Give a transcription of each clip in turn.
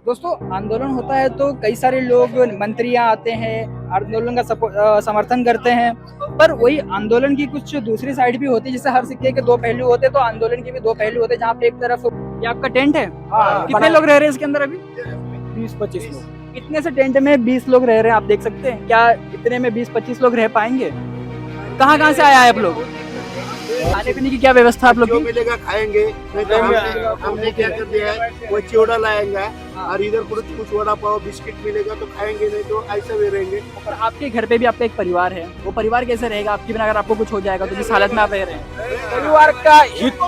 दोस्तों आंदोलन होता है तो कई सारे लोग मंत्रियां आते हैं, आंदोलन का समर्थन करते हैं। पर वही आंदोलन की कुछ दूसरी साइड भी होती है, जैसे हर सिक्के के दो पहलू होते हैं, तो आंदोलन के भी दो पहलू होते हैं। जहाँ पे एक तरफ ये आपका टेंट है, कितने लोग रह रहे हैं इसके अंदर अभी? 20-25 लोग। इतने से टेंट में 20 लोग रह रहे हैं, आप देख सकते हैं। क्या इतने में 20-25 लोग रह पाएंगे? कहाँ कहाँ से आया है आप लोग? खाने पीने की क्या व्यवस्था आप लोग जो की? मिलेगा खाएंगे, नहीं तो हमने क्या कर दिया है, वो चिवड़ा लाएंगे और इधर कुछ वड़ा पाव बिस्किट मिलेगा तो खाएंगे, नहीं तो ऐसे भी रहेंगे। पर आपके घर पे भी आपका एक परिवार है, वो परिवार कैसे रहेगा आपकी बिना? अगर आपको कुछ हो जाएगा तो जिस हालत में आप रह रहे हैं। परिवार का हित,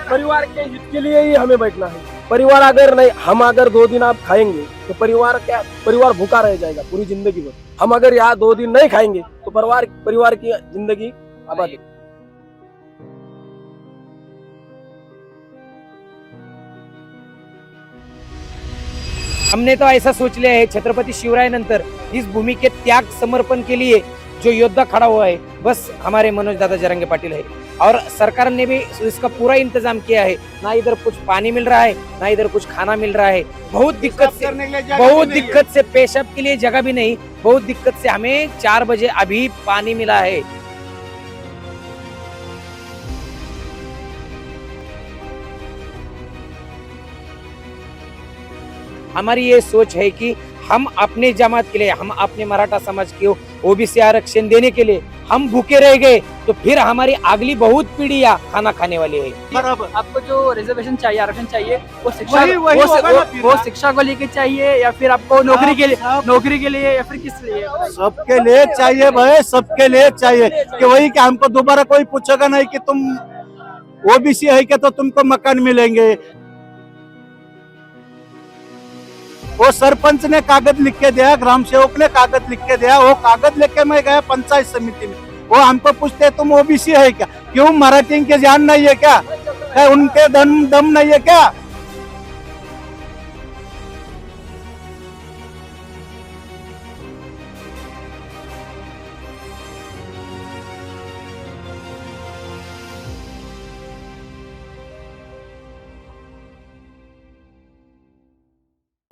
परिवार के हित के लिए ही हमें बैठना है। परिवार अगर नहीं, हम अगर 2 दिन आप खाएंगे तो परिवार भूखा रह जाएगा पूरी जिंदगी भर। हम अगर यहाँ 2 दिन नहीं खाएंगे तो परिवार की जिंदगी आबाद है। हमने तो ऐसा सोच लिया है, छत्रपति शिवराय नंतर इस भूमि के त्याग समर्पण के लिए जो योद्धा खड़ा हुआ है बस हमारे मनोज दादा जरंगे पाटिल है। और सरकार ने भी इसका पूरा इंतजाम किया है। ना इधर कुछ पानी मिल रहा है, ना इधर कुछ खाना मिल रहा है। बहुत दिक्कत से पेशाब के लिए जगह भी नहीं, बहुत दिक्कत से हमें 4 बजे अभी पानी मिला है। हमारी ये सोच है कि हम अपने जमात के लिए, हम अपने मराठा समाज को ओबीसी आरक्षण देने के लिए हम भूखे रह गए तो फिर हमारी अगली बहुत पीढ़ियां खाना खाने वाली है। बराबर। आपको जो रिजर्वेशन चाहिए, आरक्षण चाहिए, वो शिक्षा वही शिक्षा को लेके चाहिए या फिर आपको नौकरी के लिए या फिर किस लिए? सबके लिए चाहिए भाई, सबके लिए चाहिए कि वही कि हमको दोबारा कोई पूछेगा नहीं कि तुम ओबीसी है क्या तो तुमको मकान मिलेंगे। वो सरपंच ने कागज लिख के दिया, ग्राम सेवक ने कागज लिख के दिया, वो कागज लेके मैं गया पंचायत समिति में। वो हमको पूछते तुम ओबीसी है क्या? क्यों मराठी के जान नहीं है क्या? उनके दम नहीं है क्या?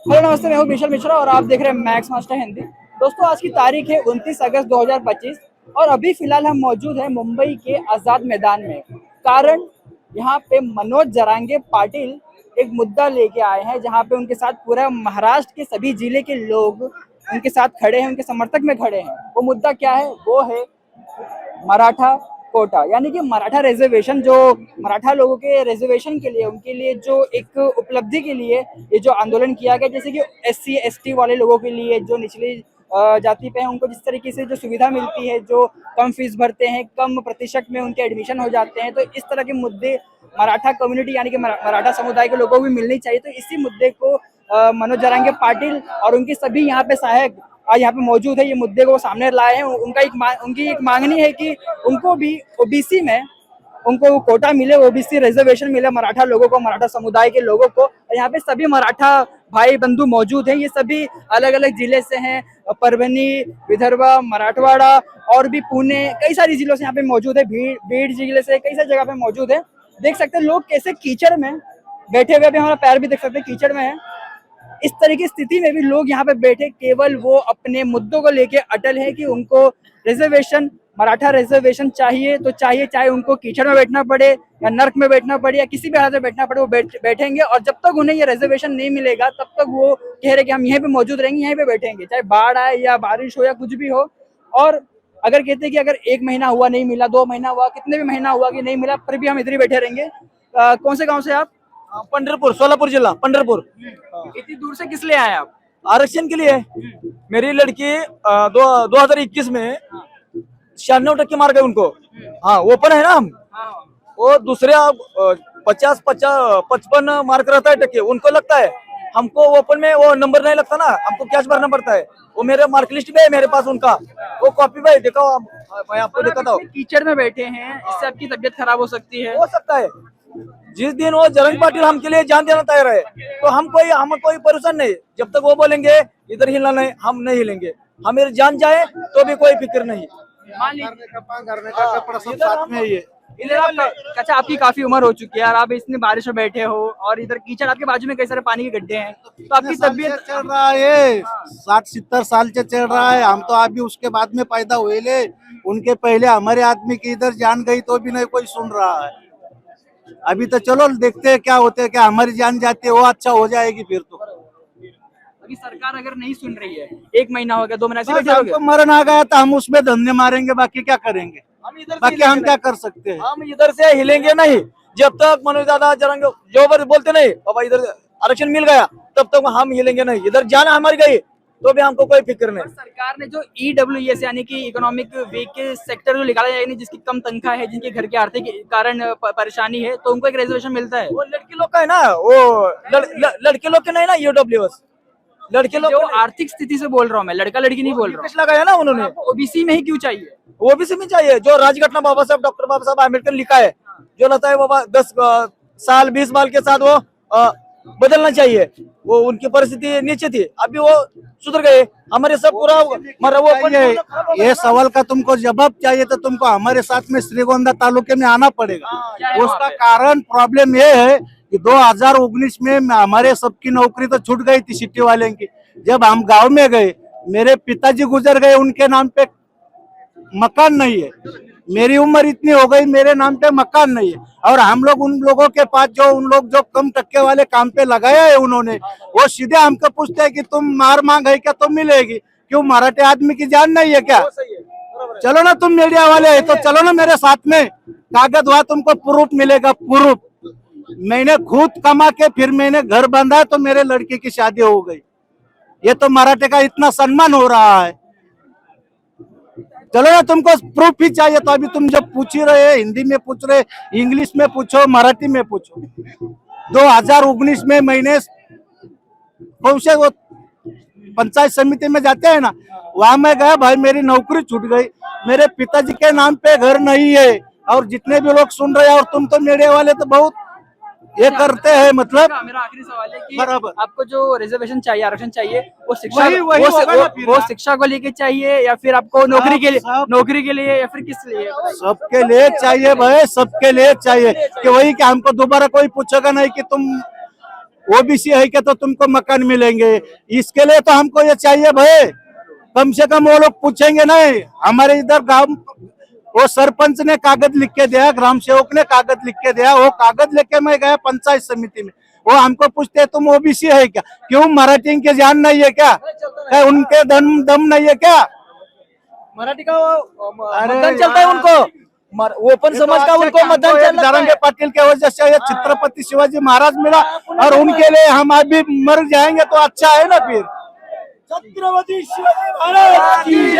हेलो नमस्ते, मैं हूं विशाल मिश्रा और आप देख रहे हैं मैक्स मास्टर हिंदी। दोस्तों आज की तारीख है 29 अगस्त 2025 और अभी फिलहाल हम मौजूद हैं मुंबई के आज़ाद मैदान में। कारण यहाँ पे मनोज जरांगे पाटिल एक मुद्दा लेके आए हैं, जहाँ पे उनके साथ पूरा महाराष्ट्र के सभी जिले के लोग उनके साथ खड़े हैं, उनके समर्थक में खड़े हैं। वो मुद्दा क्या है? वो है मराठा कोटा, यानी कि मराठा रिजर्वेशन। जो मराठा लोगों के रिजर्वेशन के लिए, उनके लिए जो एक उपलब्धि के लिए ये जो आंदोलन किया गया, जैसे कि SC ST वाले लोगों के लिए, जो निचली जाति पे हैं, उनको जिस तरीके से जो सुविधा मिलती है, जो कम फीस भरते हैं, कम प्रतिशत में उनके एडमिशन हो जाते हैं, तो इस तरह के मुद्दे मराठा कम्युनिटी यानी कि मराठा समुदाय के लोगों को भी मिलनी चाहिए। तो इसी मुद्दे को मनोज जरांगे पाटिल और उनके सभी यहाँ पे सहायक आज यहाँ पे मौजूद है, ये मुद्दे को सामने लाए हैं। उनकी एक मांगनी है कि उनको भी ओबीसी में उनको कोटा मिले, ओबीसी रिजर्वेशन मिले मराठा लोगों को, मराठा समुदाय के लोगों को। यहाँ पे सभी मराठा भाई बंधु मौजूद हैं, ये सभी अलग अलग जिले से हैं, परभनी, विदर्भा, मराठवाड़ा और भी पुणे, कई सारी जिलों से यहाँ पे मौजूद है। भीड़ जिले से कई सारी जगह पे मौजूद है। देख सकते हैं लोग कैसे कीचड़ में बैठे हुए, भी हमारा पैर भी देख सकते हैं कीचड़ में है। इस तरह की स्थिति में भी लोग यहाँ पे बैठे, केवल वो अपने मुद्दों को लेके अटल है कि उनको रिजर्वेशन, मराठा रिजर्वेशन चाहिए तो चाहिए, चाहे उनको कीचड़ में बैठना पड़े या नर्क में बैठना पड़े या किसी भी हालत में बैठना पड़े, वो बैठेंगे। और जब तक उन्हें ये रिजर्वेशन नहीं मिलेगा तब तक वो कह रहे कि हम यहीं पे मौजूद रहेंगे, यहीं पे बैठेंगे, चाहे बाढ़ आए या बारिश हो या कुछ भी हो। और अगर कहते हैं कि अगर 1 महीना हुआ नहीं मिला, 2 महीना हुआ, कितने भी महीना हुआ कि नहीं मिला, फिर भी हम इधर ही बैठे रहेंगे। कौन से गाँव से आप? पंढरपुर, सोलापुर जिला, पंढरपुर। इतनी दूर से किस लिए आए आप? आरक्षण के लिए। मेरी लड़की 2021 में 96% मार्क है उनको। हाँ, ओपन है ना हम। वो दूसरे 50-55 मार्क रहता है टक्के, उनको लगता है। हमको ओपन में वो नंबर नहीं लगता ना, हमको कैश भरना पड़ता है। वो मेरे मार्क लिस्ट में है मेरे पास, उनका वो कॉपी भाई दिखाओ, मैं आपको दिखाता हूँ। कीचड़ में बैठे हैं, इससे आपकी तबीयत खराब हो सकती है। हो सकता है। जिस दिन वो जरंग पाटिल हम के लिए जान देना तैयार है तो हम कोई परेशान नहीं। जब तक वो बोलेंगे इधर हिलना नहीं, हम नहीं हिलेंगे। हमें जान जाए तो भी कोई फिक्र नहीं। मान लीजिए करने का कपड़ा सब साथ में है। ये इधर आप अच्छा आपकी काफी उम्र हो चुकी है और आप इतनी बारिश में बैठे हो और इधर कीचड़ आपके बाजू में कई सारे पानी के गड्ढे हैं तो आपकी तबीयत चल रहा है 60-70 साल से चल रहा है। हम तो अभी उसके बाद में पैदा हुए ले, उनके पहले हमारे आदमी की इधर जान गई तो भी नहीं कोई सुन रहा है। अभी तो चलो देखते हैं क्या होते हैं, क्या हमारी जान जाती है वो अच्छा हो जाएगी फिर तो। अभी सरकार अगर नहीं सुन रही है 1 महीना हो गया 2 महीने से बस बैठे हो हमको मरण आ गया तो हम उसमें धंधे मारेंगे, बाकी क्या करेंगे, हम इधर से बाकी हम क्या कर सकते हैं। हम इधर से हिलेंगे नहीं जब तक मनोज दादा जरंगे जो बार बोलते नहीं बाबा इधर आरक्षण मिल गया तब तक हम हिलेंगे नहीं। इधर जाना हमारी गई तो भी हमको कोई फिक्र नहीं। सरकार ने जो EWS यानी कि इकोनॉमिक वीक सेक्टर जो निकाला यानी जिसकी कम तनख्वाह है, जिनके घर के आर्थिक कारण परेशानी है, तो उनको एक रिजर्वेशन मिलता है। वो लड़की लोग का है ना, वो लड़के लोग के नहीं ना ईडब्ल्यूएस, लड़के लोग जो आर्थिक स्थिति से बोल रहा हूँ मैं, लड़का लड़की नहीं बोल रहा हूँ। लगाया ना उन्होंने, ओबीसी में ही क्यों चाहिए? ओबीसी में चाहिए जो राजघटना बाबा साहब डॉक्टर बाबा साहब आम्बेडकर लिखा है, जो लगता है बाबा 10 साल 20 साल के साथ वो बदलना चाहिए। वो उनकी परिस्थिति नीचे थी, अभी वो सुधर गए। हमारे सब पूरा मरा वो ये सवाल का तुमको जवाब चाहिए तो तुमको हमारे साथ में श्रीगोंदा तालुके में आना पड़ेगा। उसका कारण प्रॉब्लम ये है कि 2019 में हमारे सबकी नौकरी तो छूट गई थी सिटी वाले की। जब हम गांव में गए, मेरे पिताजी गुजर गए, उनके नाम पे मकान नहीं है। मेरी उम्र इतनी हो गई, मेरे नाम पे मकान नहीं है। और हम लोग उन लोगों के पास जो कम टक्के वाले काम पे लगाया है उन्होंने, वो सीधे हमको पूछते हैं कि तुम मार मांग है क्या, तो मिलेगी क्यों, मराठी आदमी की जान नहीं है क्या? चलो ना तुम मीडिया वाले है तो चलो ना मेरे साथ में, कागज हुआ तुमको प्रूफ मिलेगा, प्रूफ। मैंने खुद कमा के फिर मैंने घर बांधा तो मेरे लड़के की शादी हो गई। ये तो मराठी का इतना सम्मान हो रहा है। चलो ना तुमको प्रूफ ही चाहिए तो अभी तुम जब पूछ ही रहे, हिंदी में पूछ रहे, इंग्लिश में पूछो, मराठी में पूछो। 2019 में मैंने कौन से वो पंचायत समिति में जाते हैं ना, वहां मैं गया, भाई मेरी नौकरी छूट गई, मेरे पिताजी के नाम पे घर नहीं है। और जितने भी लोग सुन रहे हैं, और तुम तो मीडिया वाले तो बहुत ये करते हैं, मतलब मेरा आखिरी सवाल है कि बराबर आपको जो रिजर्वेशन चाहिए, आरक्षण चाहिए, वो शिक्षा वही होगा ना फिर वो ना। शिक्षा को लेके चाहिए या फिर आपको नौकरी के लिए या फिर किस लिए? सबके लिए चाहिए भाई, सबके लिए चाहिए। कि वही कि हमको दोबारा कोई पूछेगा नहीं कि तुम ओबीसी है क्या तो तुमको मकान मिलेंगे। इसके लिए तो हमको ये चाहिए भाई, कम से कम वो लोग पूछेंगे नहीं। हमारे इधर गांव वो सरपंच ने कागज लिख के दिया, ग्राम सेवक ने कागज लिख के दिया, वो कागज लेके मैं गया पंचायत समिति में। वो हमको पूछते तुम ओबीसी है क्या, क्यों मराठी के जान नहीं है क्या, उनके दम नहीं है क्या? मराठी का मतदान चलता है उनको, ओपन समाज का उनको मतदान चलता है। जरंगे पाटिल के वजह से ये छत्रपति शिवाजी महाराज मिला, और उनके लिए हम अभी मर जाएंगे तो अच्छा है ना। फिर छत्रपति शिवाजी महाराज की जय।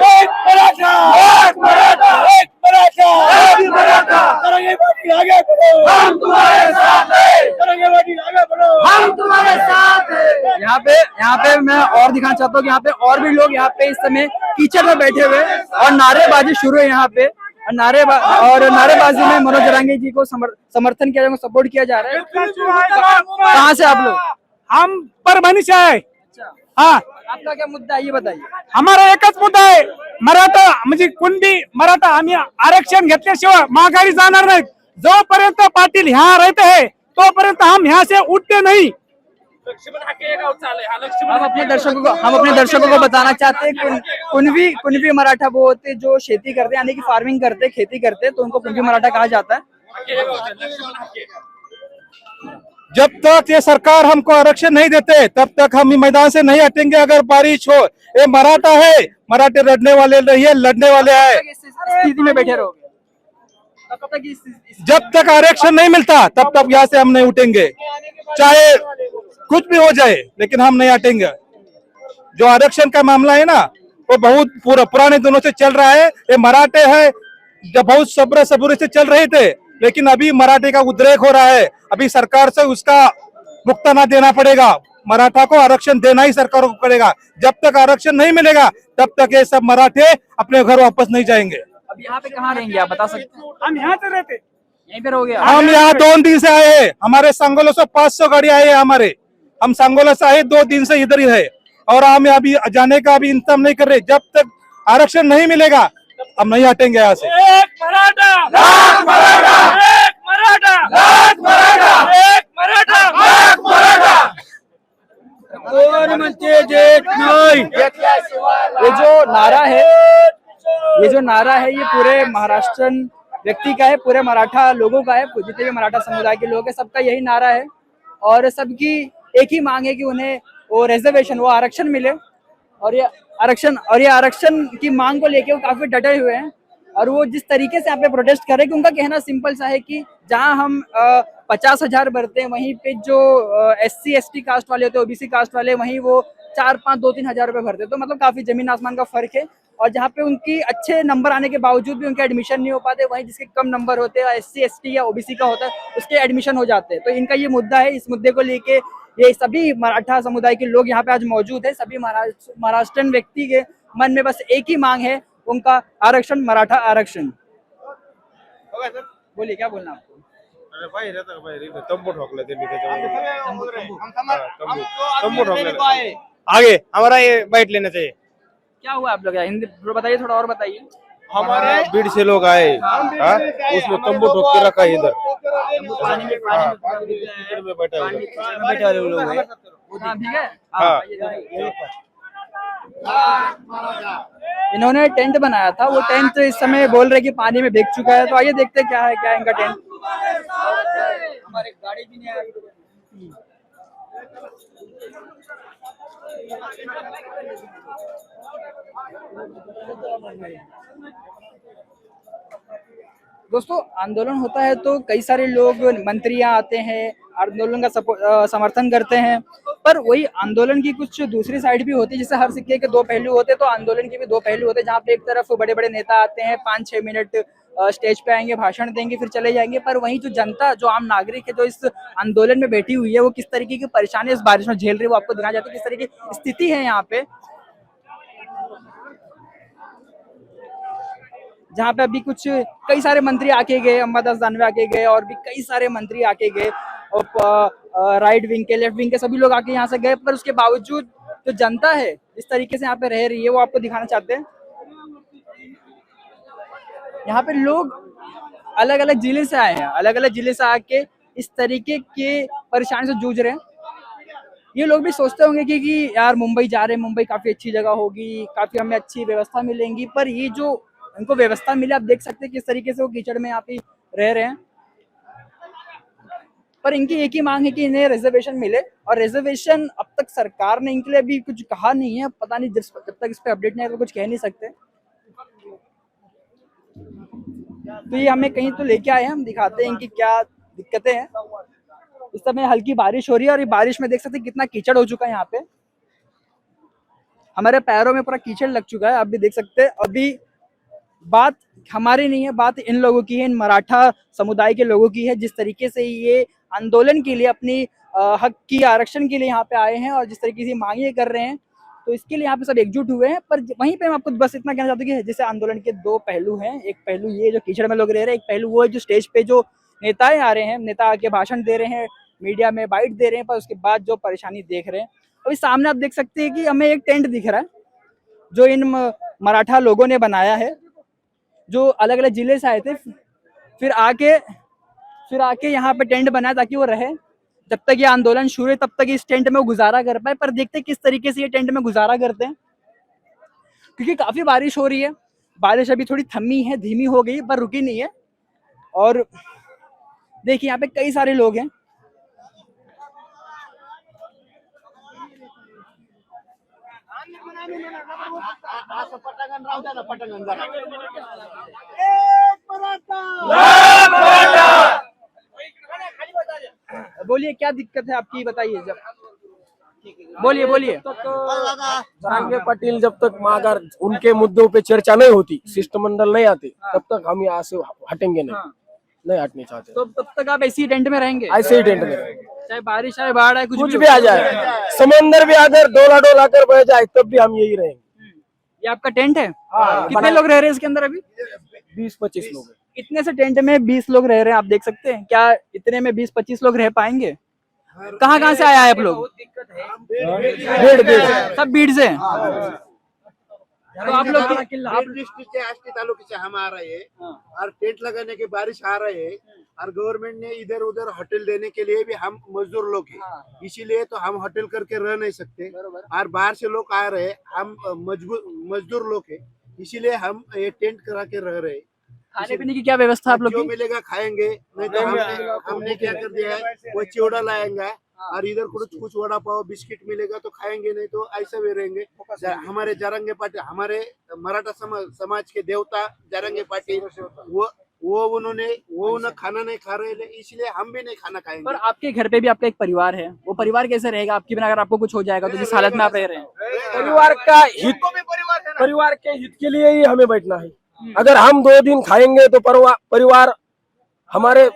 एक मराठा, एक मराठा, एक मराठा, एक मराठा। जरंगे पाटिल आगे बढ़ो, हम तुम्हारे साथ हैं। जरंगे पाटिल आगे बढ़ो, हम तुम्हारे साथ हैं। यहाँ पे मैं और दिखाना चाहता हूँ कि यहाँ पे और भी लोग यहाँ पे इस समय कीचड़ में बैठे हुए हैं और नारेबाजी शुरू है यहाँ पे। नारेबाजी में मनोज जरांगे जी को समर्थन किया जा रहा है, सपोर्ट किया जा रहा है। कहाँ से आप लोग? हम परभणी से है। हाँ, आपका क्या मुद्दा है ये बताइए। हमारा एकच मुद्दा आहे, मराठा म्हणजे कुणबी मराठा आम्ही आरक्षण घेतल्याशिवाय माघारी जाणार नाही। जोपर्यंत पाटील यहाँ रहते हैं तोपर्यंत हम यहाँ से उठते नहीं। हम अपने दर्शकों को बताना चाहते हैं कुणबी मराठा वो होते जो खेती करते यानी कि फार्मिंग करते, खेती करते, तो उनको कुणबी मराठा कहा जाता है। जब तक ये सरकार हमको आरक्षण नहीं देते तब तक हम मैदान से नहीं हटेंगे। अगर बारिश हो, ये मराठा है, मराठे लड़ने वाले नहीं है, लड़ने वाले हैं। स्थिति में बैठे रहोगे तब तक जब तक आरक्षण नहीं मिलता तब तक यहाँ से हम नहीं उठेंगे, चाहे कुछ भी हो जाए, लेकिन हम नहीं हटेंगे। जो आरक्षण का मामला है ना, वो बहुत पुराने दिनों से चल रहा है। ये मराठे है जब बहुत सबूरी से चल रहे थे, लेकिन अभी मराठे का उद्रेक हो रहा है। अभी सरकार से उसका भुगतान देना पड़ेगा, मराठा को आरक्षण देना ही सरकार को पड़ेगा। जब तक आरक्षण नहीं मिलेगा तब तक ये सब मराठे अपने घर वापस नहीं जाएंगे। अब यहाँ पे कहाँ रहेंगे आप बता सकते हैं? हम यहाँ से रहते, यहीं पे रहोगे? हम यहाँ 2 दिन से आए हैं। हमारे सांगोला से 500 गाड़ी आए हैं हमारे। हम सांगोला से आए 2 दिन से इधर ही है, और हम अभी जाने का अभी इंतजाम नहीं कर रहे। जब तक आरक्षण नहीं मिलेगा हम नहीं हटेंगे यहाँ से। एक मराठा, लाख मराठा, एक मराठा, लाख मराठा, एक मराठा, लाख मराठा। कोण म्हणते देत नाही? ये जो नारा है ये पूरे महाराष्ट्रन व्यक्ति का है, पूरे मराठा लोगों का है, जितने भी मराठा समुदाय के लोग हैं सबका यही नारा है और सबकी एक ही मांग है कि उन्हें वो रिजर्वेशन, वो आरक्षण मिले। और ये आरक्षण की मांग को लेके वो काफी डटे हुए हैं और वो जिस तरीके से यहाँ पे प्रोटेस्ट कर रहे हैं कि उनका कहना सिंपल सा है कि जहां हम 50,000 भरते हैं वहीं पे जो SC ST कास्ट वाले होते हैं, OBC कास्ट वाले, वहीं वो 4, 5, 2, 3 हजार रुपए भरते हैं। तो मतलब काफी जमीन आसमान का फर्क है और जहाँ पे उनकी अच्छे नंबर आने के बावजूद भी उनके एडमिशन नहीं हो पाते, वहीं जिसके कम नंबर होते हैं SC ST या OBC का होता है उसके एडमिशन हो जाते हैं। तो इनका ये मुद्दा है, इस मुद्दे को लेके ये सभी मराठा समुदाय के लोग यहाँ पे आज मौजूद है। सभी महाराष्ट्रन व्यक्ति के मन में बस एक ही मांग है, उनका आरक्षण, मराठा आरक्षण। बोलिए क्या बोलना आपको? अरे भाई रहता भाई तंबू ठोकले त्यांनी त्याच्यामध्ये तंबू ठोकले आगे हमारा ये बैठ लेना चाहिए। क्या हुआ आप लोग यहाँ? हिंदी बताइए, थोड़ा और बताइए। हमारे भीड़ से लोग आए, उसमें तंबू ठोक के रखा है इधर में बैठा है लोग हैं। हाँ, ठीक है। हाँ। इन्होंने टेंट बनाया था, वो टेंट इस समय बोल रहे कि पानी में भीग चुका है। तो आइए देखते हैं क्या है इनका टेंट। हमारे गाड़ी भी नहीं आ रही। दोस्तों आंदोलन होता है तो कई सारे लोग, मंत्रियां आते हैं, आंदोलन का समर्थन करते हैं, पर वही आंदोलन की कुछ दूसरी साइड भी होती है। जैसे हर सिक्के के दो पहलू होते हैं, तो आंदोलन के भी दो पहलू होते हैं, जहाँ पे एक तरफ बड़े बड़े नेता आते हैं, 5-6 मिनट स्टेज पे आएंगे, भाषण देंगे, फिर चले जाएंगे, पर वहीं जो जनता, जो आम नागरिक है, जो इस आंदोलन में बैठी हुई है, वो किस तरीके की परेशानी इस बारिश में झेल रही है, वो आपको दिखाया जाता है किस तरीके की स्थिति है यहाँ पे। जहाँ पे अभी कुछ कई सारे मंत्री आके गए, अंबादास दानवे आके गए और भी कई सारे मंत्री आके गए और राइट विंग के, लेफ्ट विंग के सभी लोग आके यहाँ से गए, पर उसके बावजूद जो जनता है इस तरीके से यहाँ पे रह रही है, वो आपको दिखाना चाहते हैं। यहाँ पे लोग अलग अलग जिले से आए हैं, अलग अलग जिले से आके इस तरीके के परेशानी से जूझ रहे हैं। ये लोग भी सोचते होंगे कि यार मुंबई जा रहे हैं, मुंबई काफी अच्छी जगह होगी, काफी हमें अच्छी व्यवस्था मिलेंगी, पर ये जो उनको व्यवस्था मिले, आप देख सकते हैं किस तरीके से वो कीचड़ में यहाँ पे रह रहे हैं। पर इनकी एक ही मांग है कि इन्हें रिजर्वेशन मिले, और रिजर्वेशन अब तक सरकार ने इनके लिए अभी कुछ कहा नहीं है, पता नहीं, जब तक इस पे अपडेट नहीं है तो कुछ कह नहीं सकते। तो ये हमें कहीं तो लेके आए हैं, हम दिखाते हैं इनकी क्या दिक्कतें हैं। इस समय हल्की बारिश हो रही है और ये बारिश में देख सकते हैं कितना कीचड़ हो चुका है यहाँ पे, हमारे पैरों में पूरा कीचड़ लग चुका है, आप भी देख सकते हैं। अभी बात हमारी नहीं है, बात इन लोगों की है, इन मराठा समुदाय के लोगों की है, जिस तरीके से ये आंदोलन के लिए, अपनी हक की आरक्षण के लिए यहाँ पे आए हैं और जिस तरीके से मांगे कर रहे हैं, तो इसके लिए यहाँ पे सब एकजुट हुए हैं। पर वहीं पे मैं आपको बस इतना कहना चाहता हूँ कि जैसे आंदोलन के दो पहलू हैं, एक पहलू ये जो कीचड़ में लोग रह रहे हैं, एक पहलू वो है जो स्टेज पे जो नेताएं आ रहे हैं, नेता आके भाषण दे रहे हैं, मीडिया में बाइट दे रहे हैं, पर उसके बाद जो परेशानी देख रहे हैं। अभी सामने आप देख सकते हैं कि हमें एक टेंट दिख रहा है जो इन मराठा लोगों ने बनाया है, जो अलग अलग जिले से आए थे, फिर आके यहाँ पे टेंट बनाया ताकि वो रहे, जब तक ये आंदोलन शुरू है तब तक इस टेंट में वो गुजारा कर पाए। पर देखते हैं किस तरीके से ये टेंट में गुजारा करते हैं, क्योंकि काफी बारिश हो रही है, बारिश अभी थोड़ी थमी है, धीमी हो गई, पर रुकी नहीं है। और देखिए यहाँ पे कई सारे लोग हैं, बोलिए क्या दिक्कत है आपकी, बताइए। जब बोलिए। जरांगे पाटिल जब तक अगर उनके मुद्दों पे चर्चा नहीं होती, शिष्टमंडल नहीं आते, तब तक हम यहाँ से हटेंगे नहीं, नहीं हटने चाहते। तो तब तक आप ऐसे ही टेंट में रहेंगे? ऐसे ही टेंट में रहेंगे, चाहे बारिश आए, बाढ़ आए, कुछ भी आ जाए, समंदर भी अगर डोला कर बह जाए तब भी हम यही रहेंगे। ये आपका टेंट है? कितने लोग रह रहे हैं इसके अंदर अभी? 20-25 लोग हैं। इतने से टेंट में 20 लोग रह रहे हैं, आप देख सकते हैं। क्या इतने में 20-25 लोग रह पाएंगे? कहाँ से आया है आप लोग? भीड़ सब भीड़ से। तो आप लोग आप आप डिस्ट्रिक्ट से आष्टी तालुके से हम आ रहे हैं हाँ। और टेंट लगाने के बारिश आ रहे हैं और गवर्नमेंट ने इधर उधर होटल देने के लिए भी हम मजदूर लोग हैं, हाँ। इसीलिए तो हम होटल करके रह नहीं सकते बरोबर। और बाहर से लोग आ रहे हैं, हम मजदूर लोग हैं, इसीलिए हम ये टेंट करा के रह रहे हैं। खाने पीने की क्या व्यवस्था आप लोग जो की? मिलेगा खाएंगे, नहीं तो हमने क्या कर दिया है, वो चिवड़ा लाएंगे और इधर कुछ वड़ा पाव बिस्किट मिलेगा तो खाएंगे, नहीं तो ऐसा भी रहेंगे। हमारे जारंगे पाटिल, हमारे मराठा समाज के देवता जारंगे पाटिल, वो उन्हें खाना नहीं खा रहे, इसलिए हम भी नहीं खाना पर खाएंगे। आपके घर पे भी आपका एक परिवार है, वो परिवार कैसे रहेगा आपके बिना अगर आपको कुछ हो जाएगा तो जिस हालत में आप रह रहे हैं? परिवार का हित, परिवार के हित के लिए ही हमें बैठना है। अगर हम 2 दिन खाएंगे तो परिवार हमारे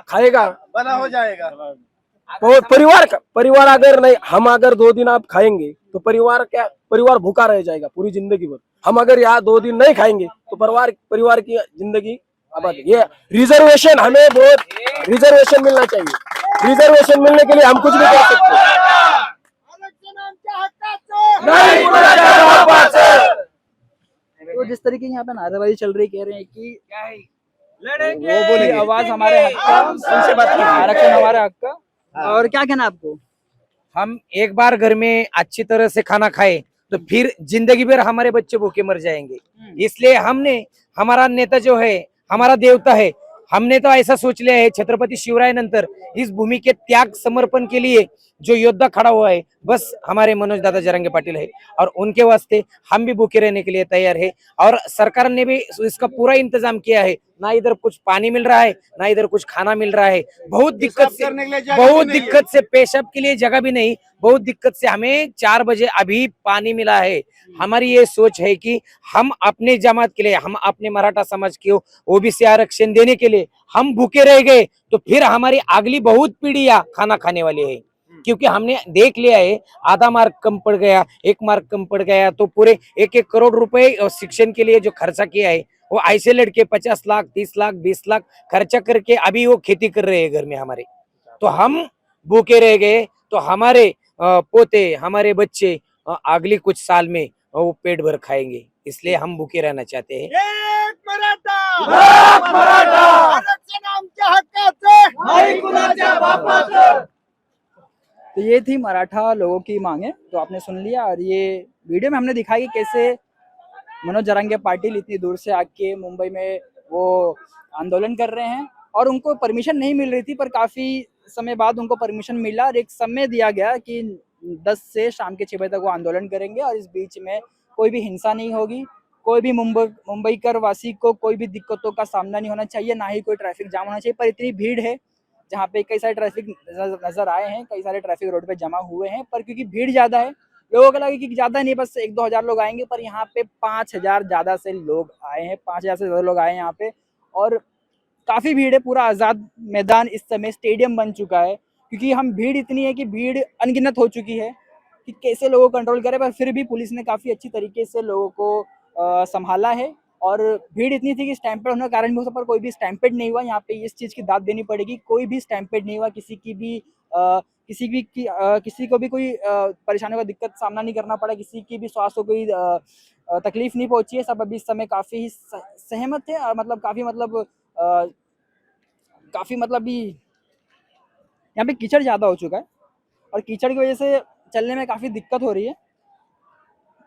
खाएगा, बना हो जाएगा। और परिवार अगर नहीं, हम अगर 2 दिन आप खाएंगे तो परिवार भूखा रह जाएगा पूरी जिंदगी भर। हम अगर यहाँ 2 दिन नहीं खाएंगे तो परिवार की जिंदगी आबाद। ये रिजर्वेशन, हमें बहुत रिजर्वेशन मिलना चाहिए। रिजर्वेशन मिलने के लिए हम कुछ भी कर सकते हैं। तो जिस तरीके की यहाँ पे नारेबाजी चल रही, कह रहे हैं कि वो बोलेंगे। आवाज हमारे हक का, उनसे बात की, आरक्षण हमारे हक का। और क्या कहना आपको? हम एक बार घर में अच्छी तरह से खाना खाए तो फिर जिंदगी भर हमारे बच्चे भूखे मर जाएंगे। इसलिए हमने, हमारा नेता जो है हमारा देवता है, हमने तो ऐसा सोच लिया है छत्रपति शिवराय नंतर इस भूमि के त्याग समर्पण के लिए जो योद्धा खड़ा हुआ है बस हमारे मनोज दादा जरंगे पाटिल है, और उनके वास्ते हम भी भूखे रहने के लिए तैयार है। और सरकार ने भी इसका पूरा इंतजाम किया है, ना इधर कुछ पानी मिल रहा है ना इधर कुछ खाना मिल रहा है। बहुत दिक्कत से पेशाब के लिए जगह भी नहीं, बहुत दिक्कत से हमें 4 बजे अभी पानी मिला है। हमारी ये सोच है कि हम अपने जमात के लिए, हम अपने मराठा समाज को ओबीसी आरक्षण देने के लिए हम भूखे रह गए तो फिर हमारी अगली बहुत पीढ़ियां खाना खाने वाली है। क्योंकि हमने देख लिया है, आधा मार्क कम पड़ गया, 1 मार्क कम पड़ गया तो पूरे 1-1 करोड़ रुपए शिक्षण के लिए जो खर्चा किया है, वो ऐसे लड़के 50 लाख 30 लाख 20 लाख खर्चा करके अभी वो खेती कर रहे हैं घर में हमारे। तो हम भूखे रह गए तो हमारे पोते, हमारे बच्चे अगली कुछ साल में वो पेट भर खाएंगे, इसलिए हम भूखे रहना चाहते हैं। तो ये थी मराठा लोगों की मांगे, तो आपने सुन लिया। और ये वीडियो में हमने दिखाया कि कैसे मनोज जरंगे पाटिल इतनी दूर से आके मुंबई में वो आंदोलन कर रहे हैं और उनको परमिशन नहीं मिल रही थी, पर काफी समय बाद उनको परमिशन मिला और एक समय दिया गया कि 10 से शाम के 6 बजे तक वो आंदोलन करेंगे और इस बीच में कोई भी हिंसा नहीं होगी, कोई भी मुंबईकर वासी को कोई भी दिक्कतों का सामना नहीं होना चाहिए, ना ही कोई ट्रैफिक जाम होना चाहिए। पर इतनी भीड़ है जहाँ पे कई सारे ट्रैफिक नजर आए हैं, कई सारे ट्रैफिक रोड पे जमा हुए हैं, पर क्योंकि भीड़ ज्यादा है, लोगों को लगे कि ज्यादा नहीं बस 1-2 हजार लोग आएंगे, पर यहाँ पे 5,000 ज्यादा से लोग आए हैं, 5,000 से ज्यादा लोग आए हैं यहाँ पे। और काफी भीड़ है, पूरा आजाद मैदान इस समय स्टेडियम बन चुका है, क्योंकि हम भीड़ इतनी है कि भीड़ अनगिनत हो चुकी है कि कैसे लोगों को कंट्रोल करें। पर फिर भी पुलिस ने काफी अच्छी तरीके से लोगों को संभाला है और भीड़ इतनी थी कि स्टैम्पेड होने के कारण भी, पर कोई भी स्टैम्पेड नहीं हुआ। यहाँ पे इस चीज की दाद देनी पड़ेगी, कोई भी स्टैम्पेड नहीं हुआ, किसी को भी कोई परेशानी का दिक्कत सामना नहीं करना पड़ा, किसी की भी स्वास्थ्य को कोई तकलीफ नहीं पहुंची है। सब अभी इस समय काफी ही सहमत थे और मतलब काफी मतलब भी यहाँ पे कीचड़ ज्यादा हो चुका है और कीचड़ की वजह से चलने में काफी दिक्कत हो रही है।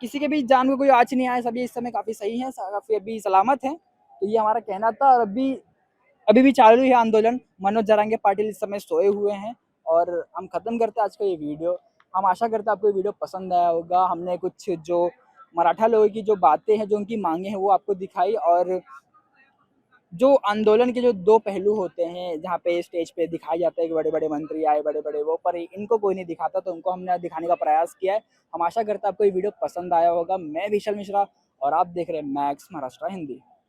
किसी के भी जान को कोई आज नहीं आया, सभी इस समय काफी सही है, काफी अभी सलामत है। तो ये हमारा कहना था। और अभी भी चालू है आंदोलन। मनोज जरंगे पाटिल इस समय सोए हुए हैं और हम खत्म करते हैं आज का ये वीडियो। हम आशा करते हैं आपको ये वीडियो पसंद आया होगा। हमने कुछ जो मराठा लोगों की जो बातें हैं, जो उनकी मांगे हैं, वो आपको दिखाई। और जो आंदोलन के जो 2 पहलू होते हैं, जहाँ पे स्टेज पे दिखाया जाता है कि बड़े बड़े मंत्री आए, बड़े बड़े वो, पर इनको कोई नहीं दिखाता, तो उनको हमने दिखाने का प्रयास किया है। हम आशा करते हैं आपको ये वीडियो पसंद आया होगा। मैं विशाल मिश्रा और आप देख रहे हैं मैक्स महाराष्ट्र हिंदी।